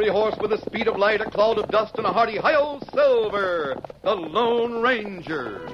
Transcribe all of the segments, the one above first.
fiery horse with the speed of light, a cloud of dust, and a hearty hi-yo Silver, the Lone Ranger.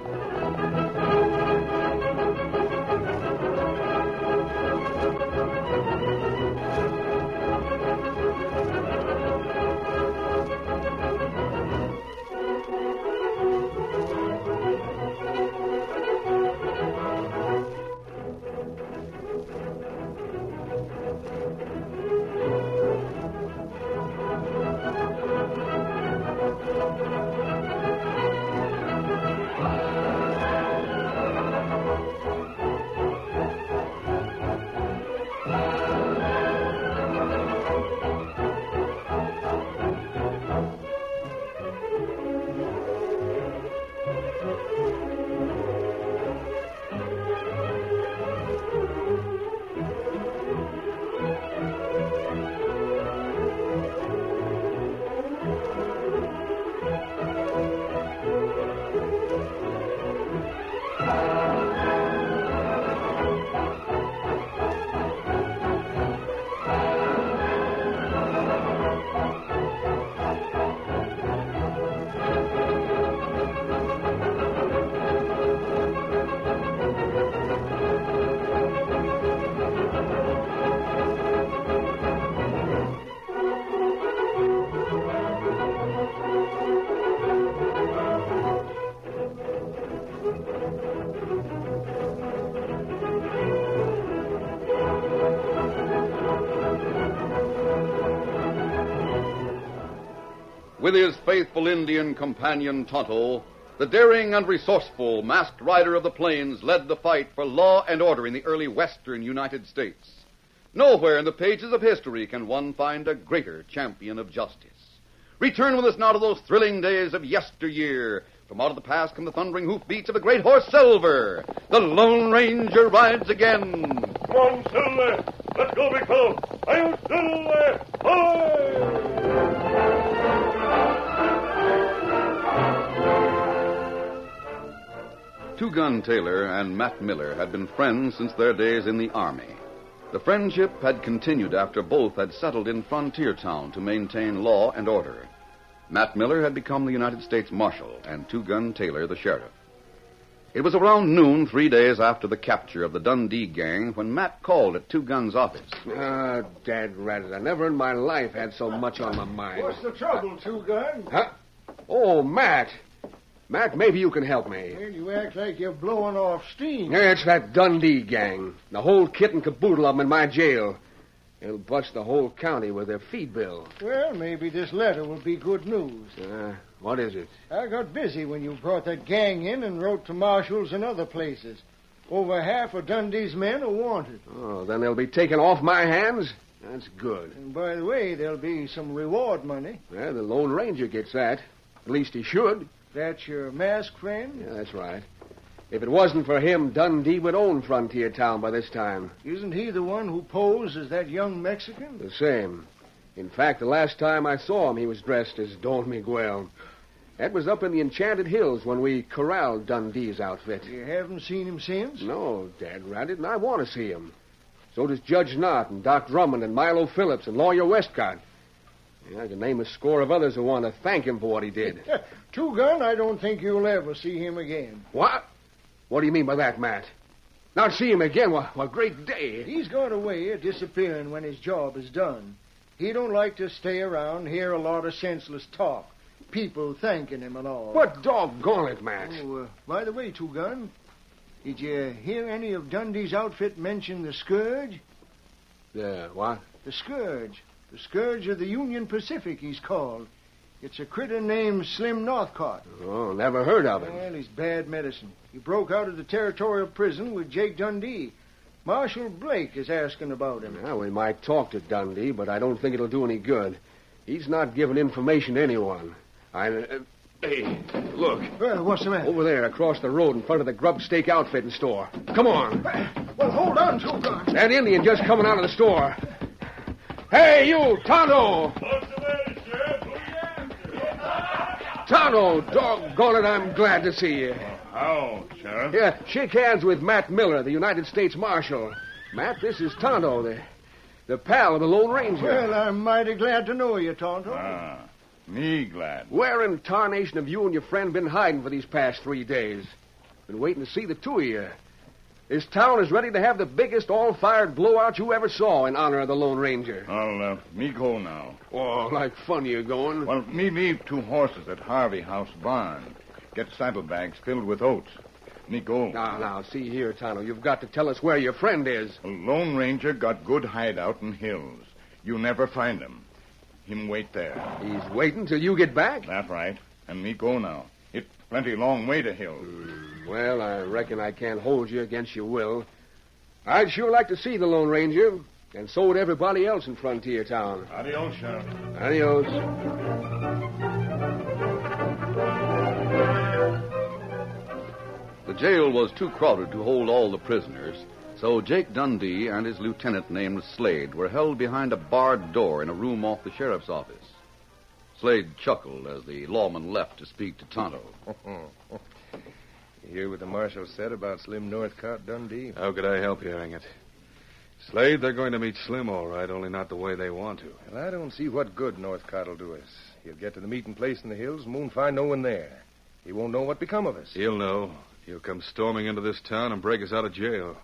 With his faithful Indian companion Tonto, the daring and resourceful masked rider of the plains led the fight for law and order in the early western United States. Nowhere in the pages of history can one find a greater champion of justice. Return with us now to those thrilling days of yesteryear. From out of the past come the thundering hoofbeats of the great horse Silver. The Lone Ranger rides again. Come on, Silver. Let's go, big fellow. Hi-yo, Silver. Hi! Two-Gun Taylor and Matt Miller had been friends since their days in the Army. The friendship had continued after both had settled in Frontier Town to maintain law and order. Matt Miller had become the United States Marshal and Two-Gun Taylor the sheriff. It was around noon 3 days after the capture of the Dundee gang when Matt called at Two-Gun's office. Dad ratted. I never in my life had so much on my mind. What's the trouble, Two-Gun? Huh? Oh, Matt. Matt, maybe you can help me. Well, you act like you're blowing off steam. Yeah, it's that Dundee gang. The whole kit and caboodle of them in my jail. They'll bust the whole county with their feed bill. Well, maybe this letter will be good news. What is it? I got busy when you brought that gang in and wrote to marshals and other places. Over half of Dundee's men are wanted. Oh, then they'll be taken off my hands? That's good. And by the way, there'll be some reward money. Yeah, the Lone Ranger gets that. At least he should. That's your masked friend? Yeah, that's right. If it wasn't for him, Dundee would own Frontier Town by this time. Isn't he the one who posed as that young Mexican? The same. In fact, the last time I saw him, he was dressed as Don Miguel. That was up in the Enchanted Hills when we corralled Dundee's outfit. You haven't seen him since? No, Dad ratted, and I want to see him. So does Judge Knott and Doc Drummond and Milo Phillips and Lawyer Westcott. Yeah, I can name a score of others who want to thank him for what he did. Two-Gun, I don't think you'll ever see him again. What? What do you mean by that, Matt? Not see him again? What great day. He's got a way of disappearing when his job is done. He don't like to stay around and hear a lot of senseless talk. People thanking him and all. What doggone it, Matt? Oh, by the way, Two-Gun, did you hear any of Dundee's outfit mention the Scourge? The what? The Scourge. The Scourge of the Union Pacific, he's called. It's a critter named Slim Northcott. Oh, never heard of him. Well, he's bad medicine. He broke out of the territorial prison with Jake Dundee. Marshal Blake is asking about him. Well, we might talk to Dundee, but I don't think it'll do any good. He's not giving information to anyone. Hey, look. Well, what's the matter? Over there, across the road in front of the Grub Steak Outfitting store. Come on. Well, hold on, Two-Gun. That Indian just coming out of the store. Hey, you, Tonto! What's the matter, Sheriff? Who you after? Tonto, doggone it, I'm glad to see you. How, Sheriff? Yeah, shake hands with Matt Miller, the United States Marshal. Matt, this is Tonto. The pal of the Lone Ranger. Well, I'm mighty glad to know you, Tonto. Ah, me glad. Where in tarnation have you and your friend been hiding for these past 3 days? Been waiting to see the two of you. This town is ready to have the biggest all-fired blowout you ever saw in honor of the Lone Ranger. Well, me go now. Oh, like fun you're going. Well, me leave 2 horses at Harvey House barn. Get saddlebags filled with oats. Me go. Now, see here, Tonto. You've got to tell us where your friend is. The Lone Ranger got good hideout in hills. You never find him. Him wait there. He's waiting till you get back? That's right. And me go now. It plenty long way to hills. Well, I reckon I can't hold you against your will. I'd sure like to see the Lone Ranger, and so would everybody else in Frontier Town. Adios, Sheriff. Adios. The jail was too crowded to hold all the prisoners, so Jake Dundee and his lieutenant named Slade were held behind a barred door in a room off the sheriff's office. Slade chuckled as the lawman left to speak to Tonto. You hear what the marshal said about Slim Northcott, Dundee? How could I help hearing it? Slade, they're going to meet Slim all right, only not the way they want to. Well, I don't see what good Northcott will do us. He'll get to the meeting place in the hills and won't find no one there. He won't know what become of us. He'll know. He'll come storming into this town and break us out of jail.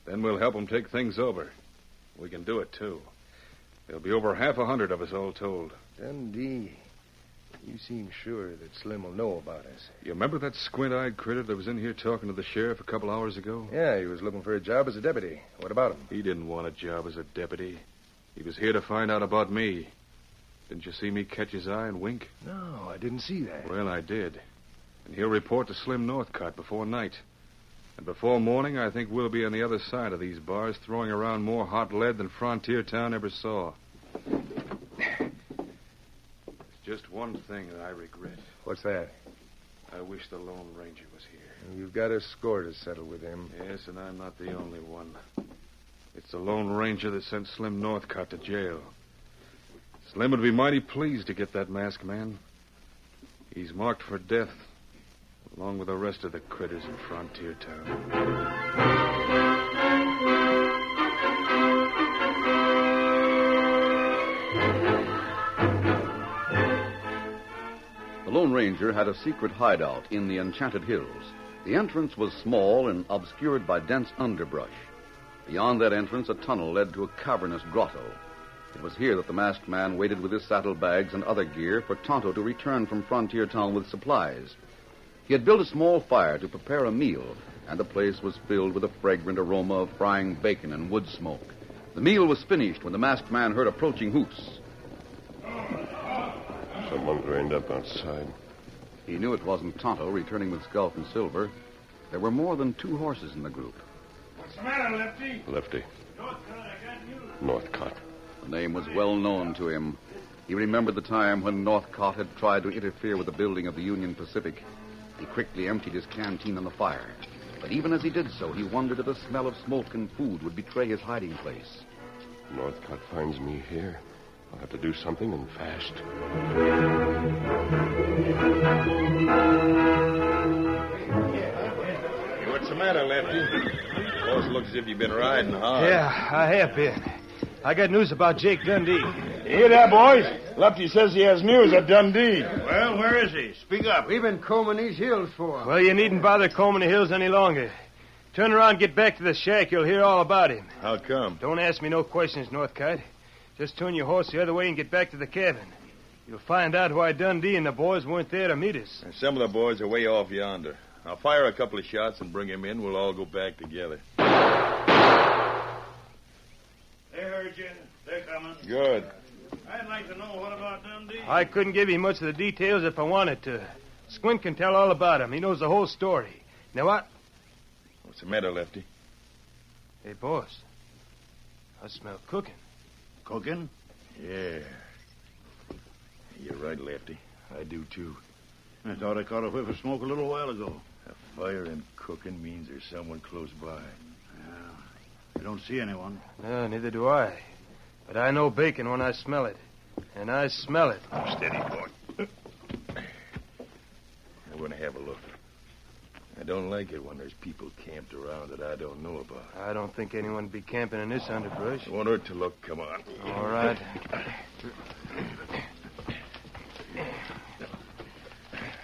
Then we'll help him take things over. We can do it, too. There'll be over 100 of us all told. Dundee, you seem sure that Slim will know about us. You remember that squint-eyed critter that was in here talking to the sheriff a couple hours ago? Yeah, he was looking for a job as a deputy. What about him? He didn't want a job as a deputy. He was here to find out about me. Didn't you see me catch his eye and wink? No, I didn't see that. Well, I did. And he'll report to Slim Northcott before night. And before morning, I think we'll be on the other side of these bars, throwing around more hot lead than Frontier Town ever saw. There's just one thing that I regret. What's that? I wish the Lone Ranger was here. You've got a score to settle with him. Yes, and I'm not the only one. It's the Lone Ranger that sent Slim Northcott to jail. Slim would be mighty pleased to get that masked man. He's marked for death, along with the rest of the critters in Frontier Town. The Lone Ranger had a secret hideout in the Enchanted Hills. The entrance was small and obscured by dense underbrush. Beyond that entrance, a tunnel led to a cavernous grotto. It was here that the masked man waited with his saddlebags and other gear for Tonto to return from Frontier Town with supplies. He had built a small fire to prepare a meal, and the place was filled with a fragrant aroma of frying bacon and wood smoke. The meal was finished when the masked man heard approaching hoofs. Someone's reined up outside. He knew it wasn't Tonto returning with Sculp and Silver. There were more than 2 horses in the group. What's the matter, Lefty? Lefty. Northcott, I got news. Northcott. The name was well known to him. He remembered the time when Northcott had tried to interfere with the building of the Union Pacific. He quickly emptied his canteen on the fire. But even as he did so, he wondered if the smell of smoke and food would betray his hiding place. Northcott finds me here. I'll have to do something and fast. What's the matter, Lefty? Boss looks as if you've been riding hard. Yeah, I have been. I got news about Jake Dundee. Hear that, boys? Lefty says he has news at Dundee. Well, where is he? Speak up. We've been combing these hills for him. Well, you needn't bother combing the hills any longer. Turn around and get back to the shack. You'll hear all about him. How come? Don't ask me no questions, Northcott. Just turn your horse the other way and get back to the cabin. You'll find out why Dundee and the boys weren't there to meet us. Some of the boys are way off yonder. I'll fire a couple of shots and bring him in. We'll all go back together. They heard you. They're coming. Good. I'd like to know what about Dundee. I couldn't give you much of the details if I wanted to. Squint can tell all about him. He knows the whole story. Now what? What's the matter, Lefty? Hey, boss. I smell cooking. Cooking? Yeah. You're right, Lefty. I do, too. I thought I caught a whiff of smoke a little while ago. A fire and cooking means there's someone close by. Yeah. I don't see anyone. No, neither do I. But I know bacon when I smell it. And I smell it. Steady, boy. I'm going to have a look. I don't like it when there's people camped around that I don't know about. I don't think anyone would be camping in this underbrush. It won't hurt to look. Come on. All right.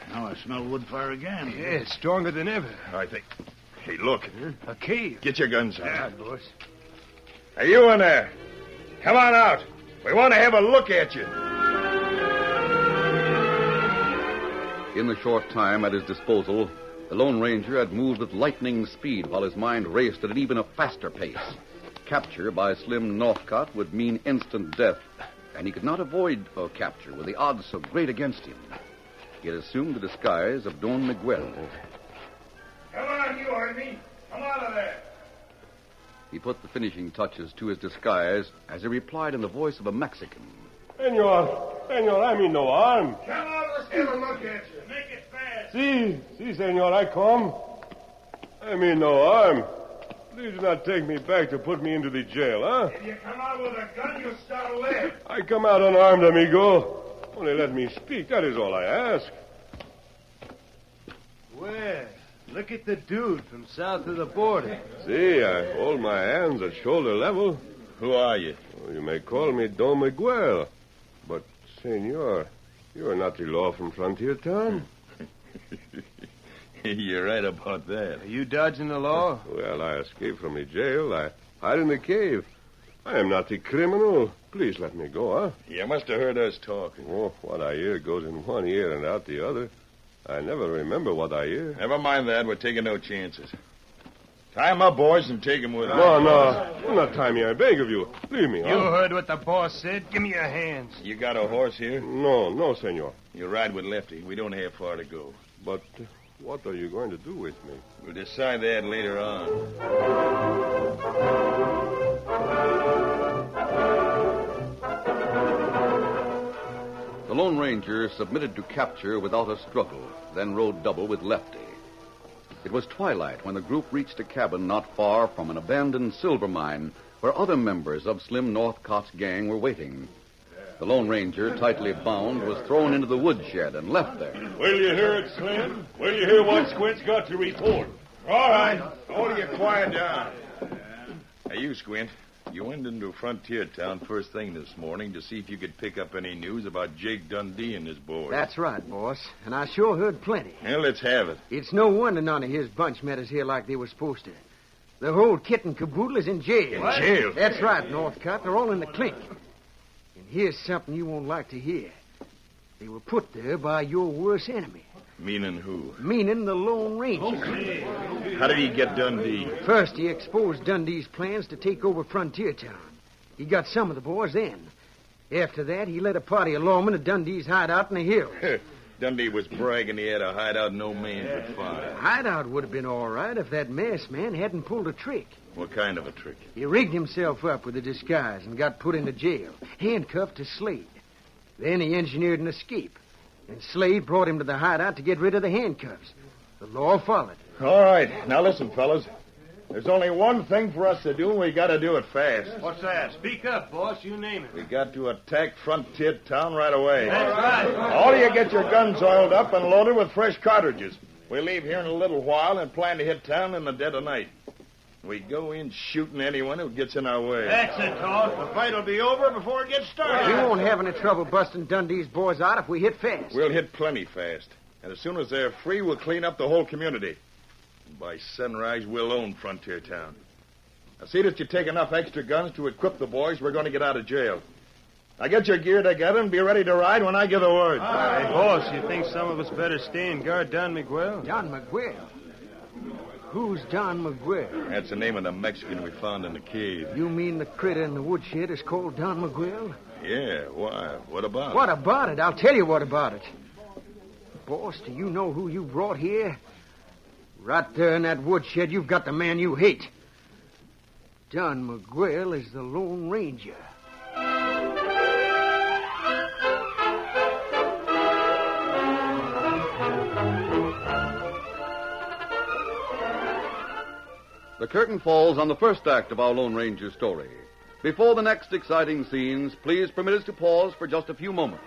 Now I smell wood fire again. Yeah, it's stronger than ever. I think. Hey, look. A cave. Get your guns out. Yeah, boss. Are you in there? Come on out. We want to have a look at you. In the short time at his disposal, the Lone Ranger had moved with lightning speed while his mind raced at an even a faster pace. Capture by Slim Northcott would mean instant death, and he could not avoid a capture with the odds so great against him. He had assumed the disguise of Don Miguel. Come on, you heard me. Come out of there. He put the finishing touches to his disguise as he replied in the voice of a Mexican. Senor, I mean no harm. Come on, let's have a look at you. Make it fast. Si, senor, I come. I mean no harm. Please do not take me back to put me into the jail, huh? If you come out with a gun, you'll start to live. I come out unarmed, amigo. Only let me speak, that is all I ask. Well, look at the dude from south of the border. See, I hold my hands at shoulder level. Who are you? You may call me Don Miguel. But, senor, you are not the law from Frontier Town. You're right about that. Are you dodging the law? Well, I escaped from the jail. I hide in the cave. I am not the criminal. Please let me go, huh? You must have heard us talking. Oh, what I hear goes in one ear and out the other. I never remember what I hear. Never mind that. We're taking no chances. Tie him up, boys, and take him with us. No. Do not tie me, I beg of you. Leave me, You huh? heard what the boss said. Give me your hands. You got a horse here? No, senor. You ride with Lefty. We don't have far to go. But what are you going to do with me? We'll decide that later on. The Lone Ranger submitted to capture without a struggle, then rode double with Lefty. It was twilight when the group reached a cabin not far from an abandoned silver mine where other members of Slim Northcott's gang were waiting. The Lone Ranger, tightly bound, was thrown into the woodshed and left there. Will you hear it, Slim? Will you hear what Squint's got to report? All right. All of you quiet down. Hey, you, Squint. You went into Frontier Town first thing this morning to see if you could pick up any news about Jake Dundee and his boys. That's right, boss. And I sure heard plenty. Well, let's have it. It's no wonder none of his bunch met us here like they were supposed to. The whole kit and caboodle is in jail. In jail? That's right, Northcott. They're all in the clink. And here's something you won't like to hear. They were put there by your worst enemy. Meaning who? Meaning the Lone Ranger. How did he get Dundee? First, he exposed Dundee's plans to take over Frontier Town. He got some of the boys then. After that, he led a party of lawmen to Dundee's hideout in the hills. Dundee was bragging he had a hideout no man could find. Hideout would have been all right if that masked man hadn't pulled a trick. What kind of a trick? He rigged himself up with a disguise and got put into jail, handcuffed to Slade. Then he engineered an escape, and Slade brought him to the hideout to get rid of the handcuffs. The law followed. All right. Now listen, fellas. There's only one thing for us to do, and we got to do it fast. What's that? Speak up, boss. You name it. We got to attack Frontier Town right away. That's right. All of you get your guns oiled up and loaded with fresh cartridges. We leave here in a little while and plan to hit town in the dead of night. We go in shooting anyone who gets in our way. That's it, Todd. The fight will be over before it gets started. We won't have any trouble busting Dundee's boys out if we hit fast. We'll hit plenty fast. And as soon as they're free, we'll clean up the whole community. And by sunrise, we'll own Frontier Town. Now, see that you take enough extra guns to equip the boys. We're going to get out of jail. Now, get your gear together and be ready to ride when I give the word. Hey, boss, you think some of us better stay and guard Don Miguel? Don Miguel? Who's Don Miguel? That's the name of the Mexican we found in the cave. You mean the critter in the woodshed is called Don Miguel? Yeah, why? What about What about it? I'll tell you what about it. Boss, do you know who you brought here? Right there in that woodshed, you've got the man you hate. Don Miguel is the Lone Ranger. The curtain falls on the first act of our Lone Ranger story. Before the next exciting scenes, please permit us to pause for just a few moments.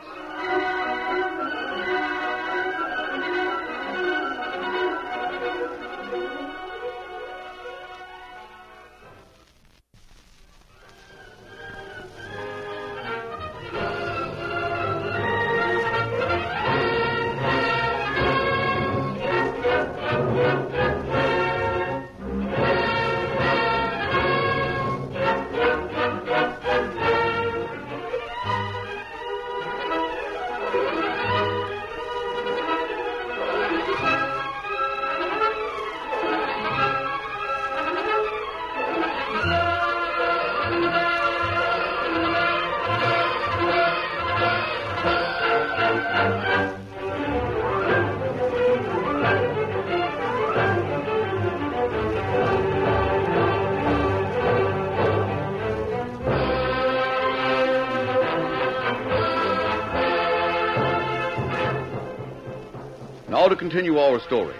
Now to continue our story.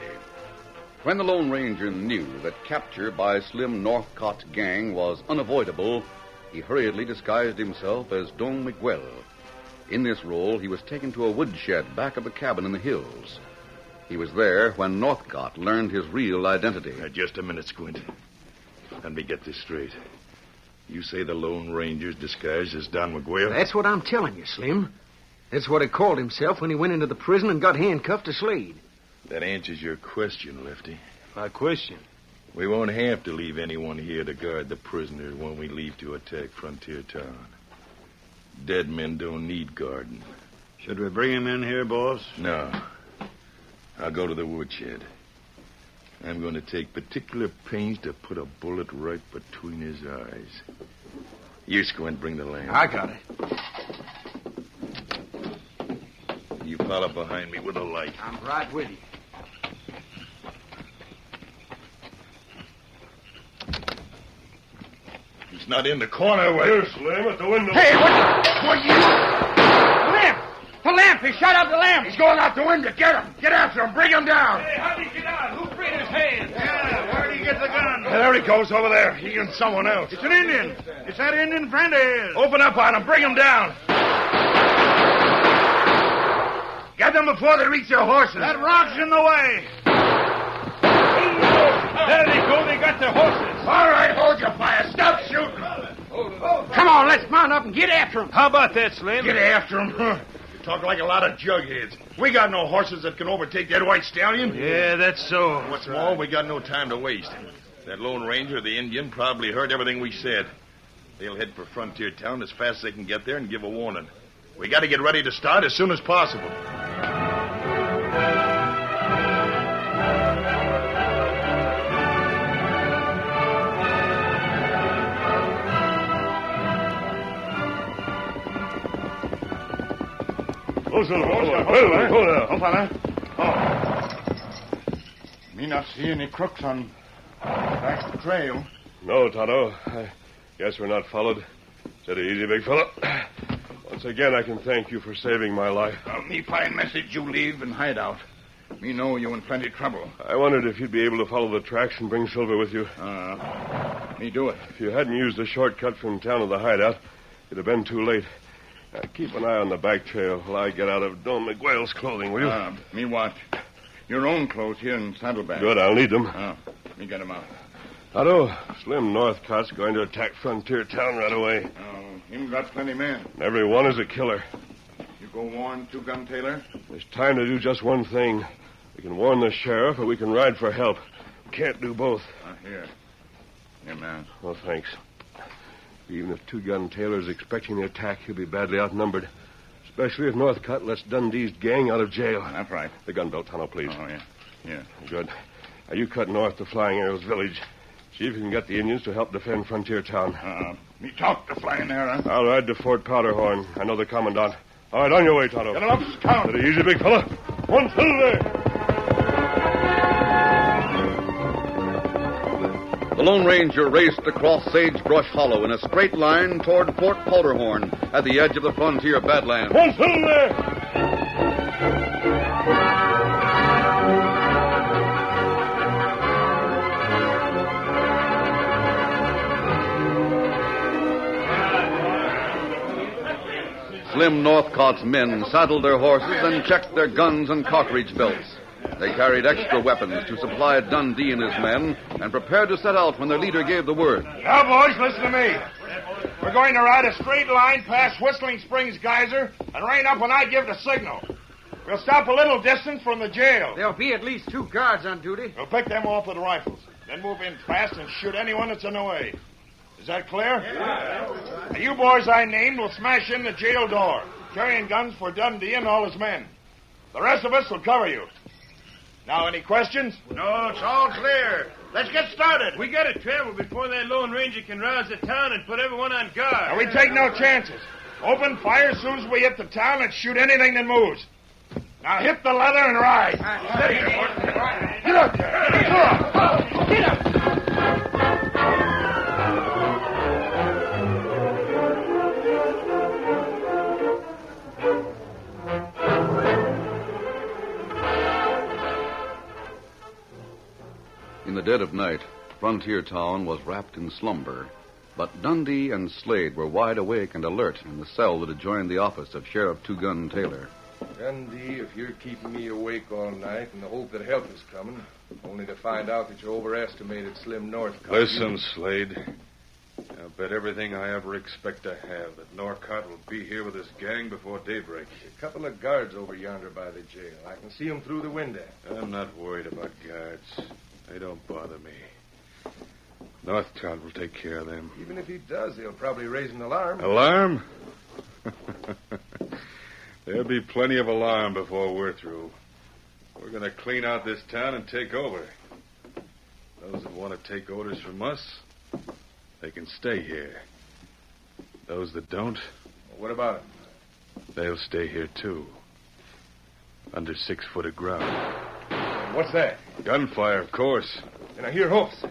When the Lone Ranger knew that capture by Slim Northcott's gang was unavoidable, he hurriedly disguised himself as Don Miguel. In this role, he was taken to a woodshed back of a cabin in the hills. He was there when Northcott learned his real identity. Just a minute, Squint. Let me get this straight. You say the Lone Ranger's disguised as Don Miguel? That's what I'm telling you, Slim. That's what he called himself when he went into the prison and got handcuffed to Slade. That answers your question, Lefty. My question? We won't have to leave anyone here to guard the prisoners when we leave to attack Frontier Town. Dead men don't need guarding. Should we bring him in here, boss? No. I'll go to the woodshed. I'm going to take particular pains to put a bullet right between his eyes. You, Squint, bring the lamp. I got it. You follow behind me with a light. I'm right with you. He's not in the corner. Here, Slim, at the window. Hey, what you... The lamp! The lamp! He shot out the lamp! He's going out the window. Get him. Get after him. Bring him down. Hey, how'd he get out? Who freed his hands? Yeah, where'd he get the gun? There he goes over there. He and someone else. It's an Indian. It's that Indian friend of his. Open up on him. Bring him down. Get them before they reach their horses. That rock's in the way. There they go. They got their horses. All right, hold your fire. Stop shooting. Come on, let's mount up and get after him. How about that, Slim? Get after him. You talk like a lot of jugheads. We got no horses that can overtake that white stallion. Yeah, that's so. What's more, we got no time to waste. That Lone Ranger, the Indian, probably heard everything we said. They'll head for Frontier Town as fast as they can get there and give a warning. We got to get ready to start as soon as possible. Me not see any crooks on back the trail. No, Tonto. I guess we're not followed. Steady easy, big fella. Once again, I can thank you for saving my life. Me find message you leave and hide out. Me know you in plenty trouble. I wondered if you'd be able to follow the tracks and bring Silver with you. Me do it. If you hadn't used the shortcut from town to the hideout, it'd have been too late. Keep an eye on the back trail while I get out of Don Miguel's clothing, will you? Me want your own clothes here in saddlebag. Good, I'll need them. Me get them out. Tonto, Slim Northcott's going to attack Frontier Town right away. Him got plenty men. Every one is a killer. You go warn Two-Gun Taylor? There's time to do just one thing. We can warn the sheriff or we can ride for help. We can't do both. Here. Here, man. Well, thanks. Even if Two-Gun Taylor's expecting the attack, he'll be badly outnumbered. Especially if Northcott lets Dundee's gang out of jail. That's right. The gun belt tunnel, please. Oh, yeah. Yeah. Good. Now, you cut north to Flying Arrows Village. See if you can get the Indians to help defend Frontier Town. Me talk to Flying Arrow. I'll ride to Fort Powderhorn. I know the commandant. All right, on your way, Tonto. Get him up, scout. Steady easy, big fella. One Silver. The Lone Ranger raced across Sagebrush Hollow in a straight line toward Fort Powderhorn at the edge of the frontier Badlands. One Silver. Slim Northcott's men saddled their horses and checked their guns and cartridge belts. They carried extra weapons to supply Dundee and his men and prepared to set out when their leader gave the word. Now, boys, listen to me. We're going to ride a straight line past Whistling Springs Geyser and rein up when I give the signal. We'll stop a little distance from the jail. There'll be at least 2 guards on duty. We'll pick them off with rifles, then move in fast and shoot anyone that's in the way. Is that clear? Yeah. Now, you boys I named will smash in the jail door, carrying guns for Dundee and all his men. The rest of us will cover you. Now, any questions? No, it's all clear. Let's get started. We gotta travel before that Lone Ranger can rouse the town and put everyone on guard. Now, we take no chances. Open fire as soon as we hit the town and shoot anything that moves. Now, hit the leather and ride. Steady, boys. Get up there. Get up. dead of night, Frontier Town was wrapped in slumber. But Dundee and Slade were wide awake and alert in the cell that adjoined the office of Sheriff Two-Gun Taylor. Dundee, if you're keeping me awake all night in the hope that help is coming, only to find out that you overestimated Slim Northcott. Listen, Slade. I'll bet everything I ever expect to have that Northcott will be here with his gang before daybreak. A couple of guards over yonder by the jail. I can see them through the window. I'm not worried about guards. They don't bother me. Northcott will take care of them. Even if he does, they'll probably raise an alarm. Alarm? There'll be plenty of alarm before we're through. We're going to clean out this town and take over. Those that want to take orders from us, they can stay here. Those that don't, What about it? they'll stay here too. Under 6 foot of ground. What's that? Gunfire, of course. And I hear hoofs.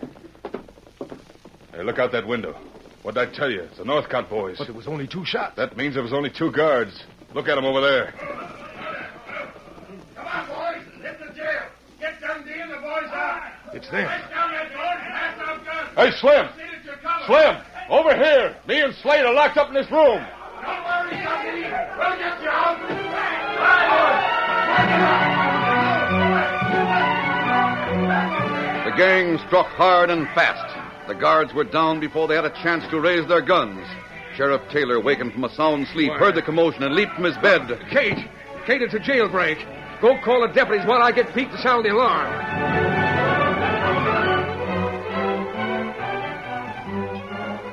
Hey, look out that window. What'd I tell you? It's the Northcott boys. But there was only 2 shots. That means there was only 2 guards. Look at them over there. Come on, boys. Hit the jail. Get Dundee and the boys out. It's them. Break down that door and pass out guns. Hey, Slim! See that you're covered. Slim! Over here! Me and Slade are locked up in this room. Don't worry, Dundee. We'll get you out. The gang struck hard and fast. The guards were down before they had a chance to raise their guns. Sheriff Taylor, wakened from a sound sleep, heard the commotion and leaped from his bed. Kate, it's a jailbreak. Go call the deputies while I get Pete to sound the alarm.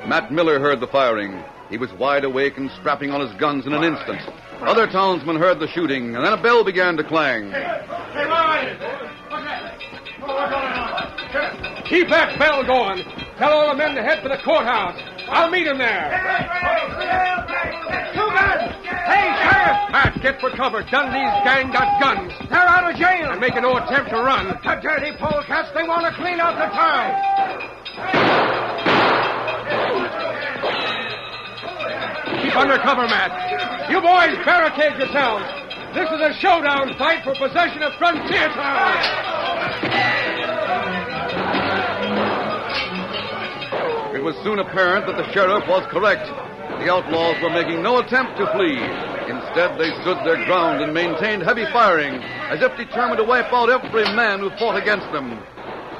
Matt Miller heard the firing. He was wide awake and strapping on his guns in an instant. Other townsmen heard the shooting, and then a bell began to clang. Hey, Ryan. What's that? What's going on? Keep that bell going. Tell all the men to head for the courthouse. I'll meet them there. Two-Gun! Hey, Sheriff! Matt, get for cover. Dundee's gang got guns. They're out of jail. And making no attempt to run. The dirty polecats, they want to clean out the town. Keep under cover, Matt. You boys barricade yourselves. This is a showdown fight for possession of Frontier Town. It was soon apparent that the sheriff was correct. The outlaws were making no attempt to flee. Instead, they stood their ground and maintained heavy firing, as if determined to wipe out every man who fought against them.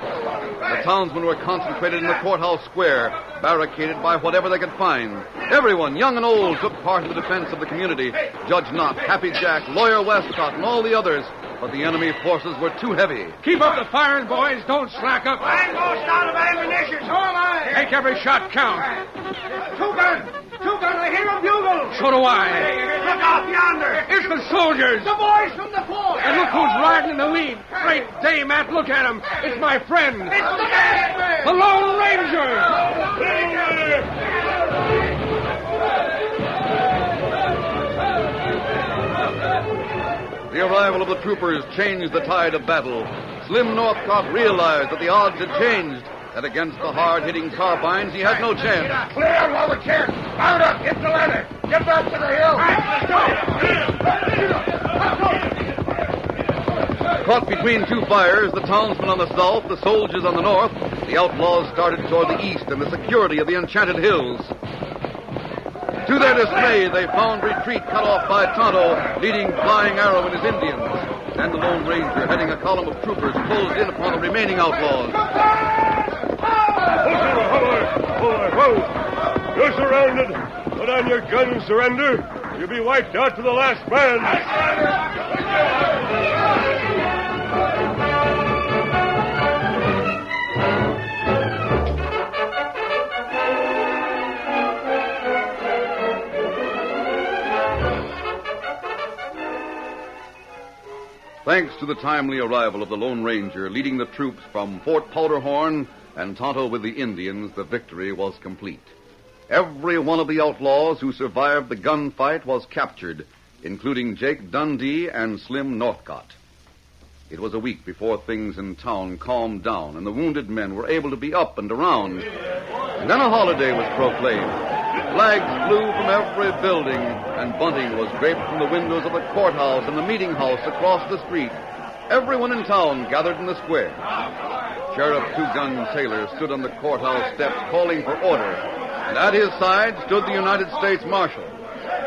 The townsmen were concentrated in the courthouse square, barricaded by whatever they could find. Everyone, young and old, took part in the defense of the community. Judge Knott, Happy Jack, Lawyer Westcott, and all the others. But the enemy forces were too heavy. Keep up the firing, boys. Don't slack up. I'm most out of ammunition. So am I. Make every shot count. Two-Gun! Two-Gun, I hear a bugle. So do I. Look out yonder. It's the soldiers. The boys from the fort. And look who's riding in the lead. Great day, Matt. Look at him. It's my friend. It's the man. The Lone Ranger. The arrival of the troopers changed the tide of battle. Slim Northcott realized that the odds had changed, that against the hard-hitting carbines he had no chance. Clear while we can. Mount up. Get the ladder. Get back to the hill. Caught between 2 fires, the townsmen on the south, the soldiers on the north, the outlaws started toward the east in the security of the Enchanted Hills. To their dismay, they found retreat cut off by Tonto, leading Flying Arrow and his Indians. And the Lone Ranger, heading a column of troopers, closed in upon the remaining outlaws. Whoa! You're surrounded. Put on your gun and surrender. You'll be wiped out to the last man. Thanks to the timely arrival of the Lone Ranger leading the troops from Fort Powderhorn and Tonto with the Indians, the victory was complete. Every one of the outlaws who survived the gunfight was captured, including Jake Dundee and Slim Northcott. It was a week before things in town calmed down and the wounded men were able to be up and around. And then a holiday was proclaimed. Flags flew from every building, and bunting was draped from the windows of the courthouse and the meeting house across the street. Everyone in town gathered in the square. Sheriff Two-Gun Taylor stood on the courthouse steps calling for order, and at his side stood the United States Marshal.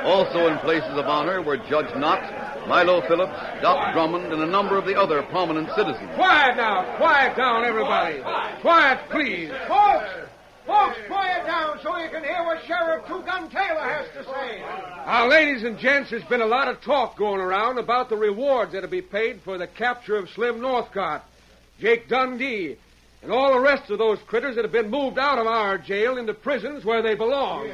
Also in places of honor were Judge Knott, Milo Phillips, Doc Drummond, and a number of the other prominent citizens. Quiet now. Quiet down, everybody. Quiet, please. Folks, quiet down so you can hear what Sheriff Two-Gun Taylor has to say. Now, ladies and gents, there's been a lot of talk going around about the rewards that'll be paid for the capture of Slim Northcott, Jake Dundee, and all the rest of those critters that have been moved out of our jail into prisons where they belong.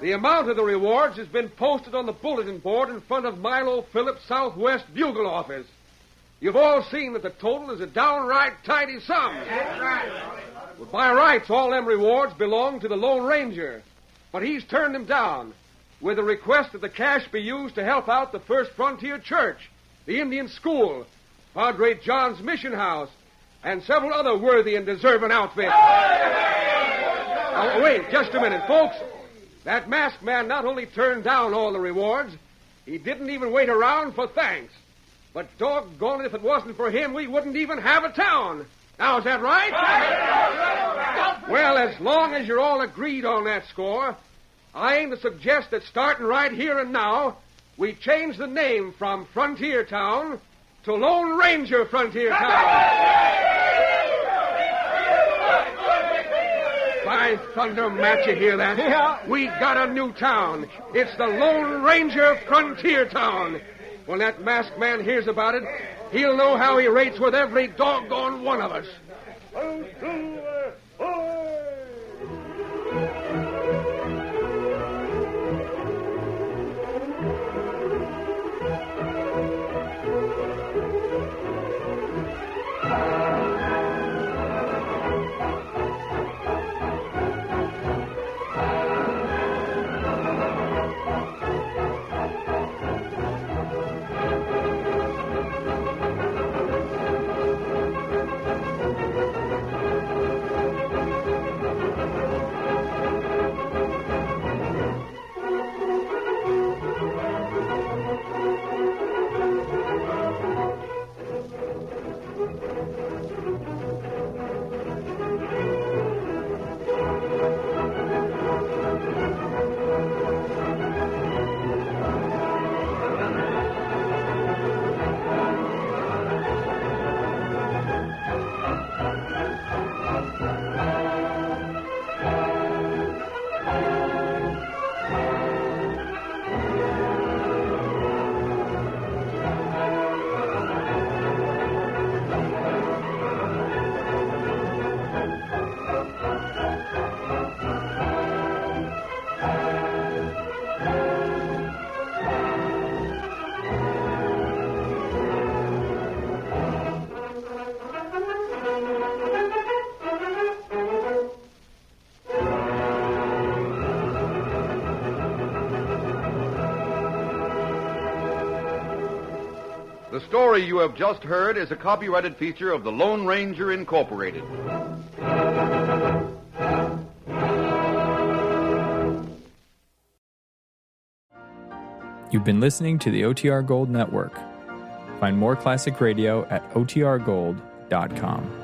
The amount of the rewards has been posted on the bulletin board in front of Milo Phillips' Southwest Bugle office. You've all seen that the total is a downright tidy sum. That's right. Well, by rights, all them rewards belong to the Lone Ranger. But he's turned them down with a request that the cash be used to help out the First Frontier Church, the Indian School, Padre John's Mission House, and several other worthy and deserving outfits. Now, wait just a minute, folks. That masked man not only turned down all the rewards, he didn't even wait around for thanks. But doggone it, if it wasn't for him, we wouldn't even have a town. Now, is that right? Well, as long as you're all agreed on that score, I aim to suggest that starting right here and now, we change the name from Frontier Town to Lone Ranger Frontier Town. By thunder, Matt, you hear that? Yeah. We got a new town. It's the Lone Ranger Frontier Town. When that masked man hears about it, he'll know how he rates with every doggone one of us. The story you have just heard is a copyrighted feature of the Lone Ranger Incorporated. You've been listening to the OTR Gold Network. Find more classic radio at otrgold.com.